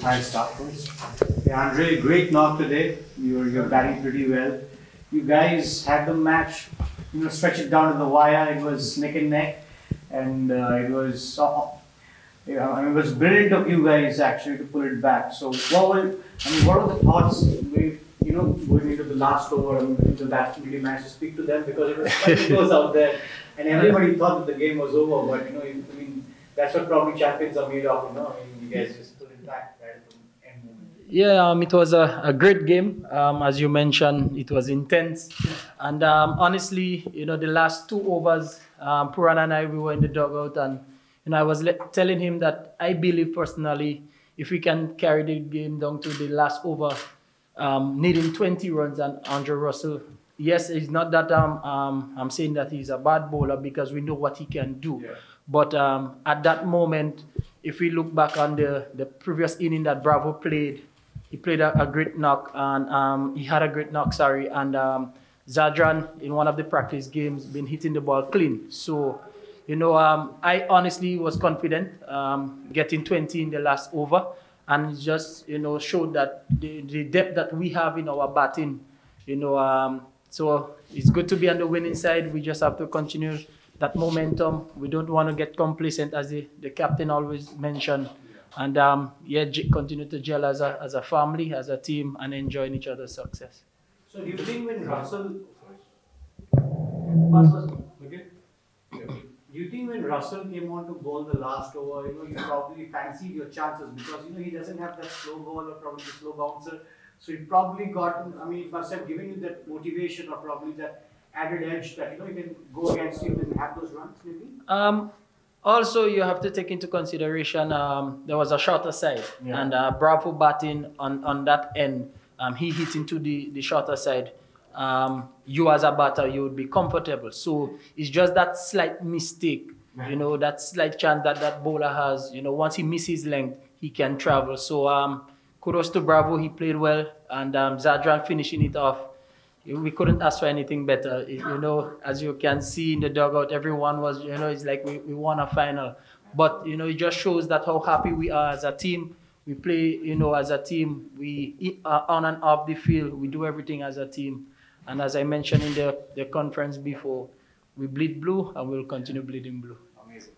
I'll start first. Yeah, Andre, great knock today. You're batting pretty well. You guys had the match, stretch it down to the wire. It was neck and neck, and it was it was brilliant of you guys actually to pull it back. So what were the thoughts? Going into the last over, the batsman really managed to speak to them because it was quite close out there, and everybody thought that the game was over. But that's what probably champions are made of. You guys just pulled it back right at the end moment. Yeah, it was a great game. As you mentioned, it was intense. And honestly, the last 2 overs, Puran and I, we were in the dugout. And I was telling him that I believe personally, if we can carry the game down to the last over, needing 20 runs and Andre Russell, yes, it's not that I'm saying that he's a bad bowler because we know what he can do. Yeah. But at that moment, if we look back on the previous inning that Bravo played, he played a great knock and he had a great knock, sorry. And Zadran, in one of the practice games, been hitting the ball clean. So, I honestly was confident getting 20 in the last over. And it just, showed that the depth that we have in our batting, so it's good to be on the winning side. We just have to continue that momentum. We don't want to get complacent, as the captain always mentioned. And continue to gel as a family, as a team, and enjoying each other's success. So do you think when Russell... Okay. Do you think when Russell came on to bowl the last over, you probably fancied your chances because, he doesn't have that slow ball or probably the slow bouncer. So he probably it must have given you that motivation or probably that added edge that, you can go against him and have those runs maybe? Also, you have to take into consideration there was a shorter side. Yeah. And Bravo batting on that end, he hit into the shorter side. You as a batter, you would be comfortable. So it's just that slight mistake, that slight chance that bowler has. Once he misses length, he can travel. So kudos to Bravo, he played well. And Zadran finishing it off. We couldn't ask for anything better. As you can see in the dugout, everyone was, it's like we won a final. But, it just shows that how happy we are as a team. We play, as a team. We on and off the field. We do everything as a team. And as I mentioned in the conference before, we bleed blue and we'll continue bleeding blue. Amazing.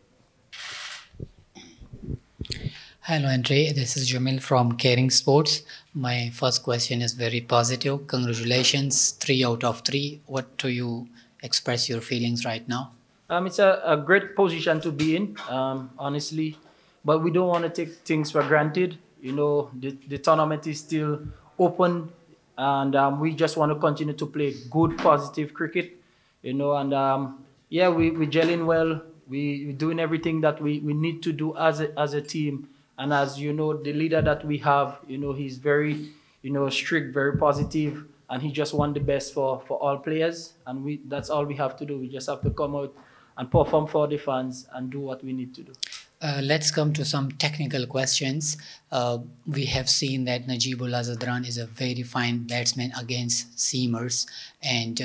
Hello, Andre. This is Jamil from Caring Sports. My first question is very positive. Congratulations, 3 out of 3. What do you express your feelings right now? It's a great position to be in, honestly. But we don't want to take things for granted. The tournament is still open. And we just want to continue to play good, positive cricket, and we're gelling well. We're doing everything that we need to do as a team. And as the leader that we have, he's very, strict, very positive, and he just want the best for all players. And that's all we have to do. We just have to come out and perform for the fans and do what we need to do. Let's come to some technical questions. We have seen that Najibullah Zadran is a very fine batsman against seamers, and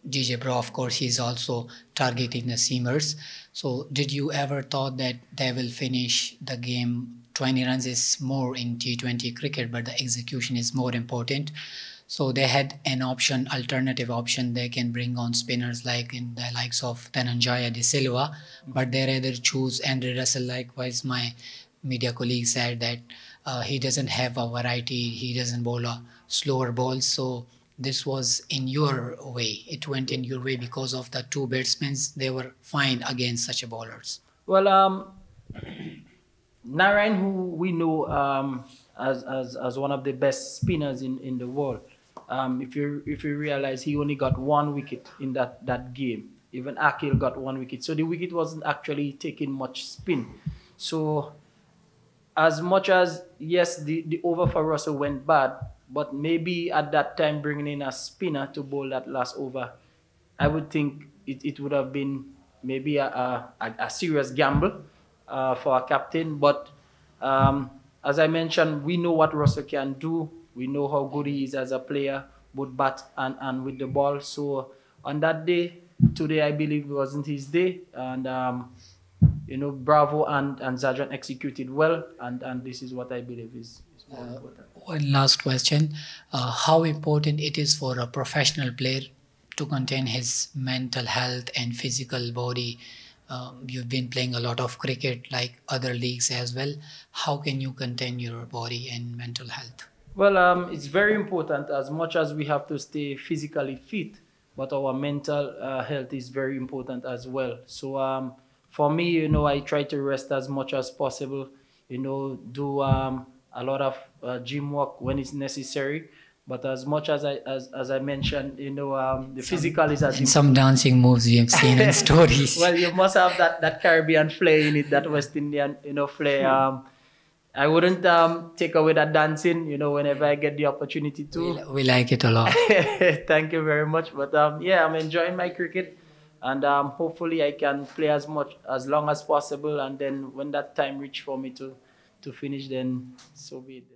DJ Bro, of course, he's also targeting the seamers. So did you ever thought that they will finish the game? 20 runs is more in T20 cricket, but the execution is more important. So they had an option, alternative option. They can bring on spinners like in the likes of Dhananjaya De Silva, but they rather choose Andre Russell. Likewise, my media colleague said that he doesn't have a variety. He doesn't bowl a slower ball. So this was in your way. It went in your way because of the 2 batsmen. They were fine against such bowlers. Well, Narayan, who we know as one of the best spinners in the world, if you realize he only got 1 wicket in that game. Even Akil got 1 wicket. So the wicket wasn't actually taking much spin. So as much as, yes, the over for Russell went bad, but maybe at that time bringing in a spinner to bowl that last over, I would think it would have been maybe a serious gamble for a captain. But as I mentioned, we know what Russell can do. We know how good he is as a player, both bat and with the ball. So on that day, today I believe it wasn't his day. And Bravo and Zadran executed well, and this is what I believe is more important. One last question. How important it is for a professional player to contain his mental health and physical body? You've been playing a lot of cricket like other leagues as well. How can you contain your body and mental health? Well, it's very important. As much as we have to stay physically fit, but our mental health is very important as well. So for me, I try to rest as much as possible, do a lot of gym work when it's necessary. But as much as I mentioned, the physical is as And some dancing moves we have seen in stories. Well, you must have that Caribbean flair in it, that West Indian, flair. I wouldn't take away that dancing, whenever I get the opportunity to. We like it a lot. Thank you very much. But yeah, I'm enjoying my cricket, and hopefully I can play as long as possible. And then when that time reach for me to finish, then so be it.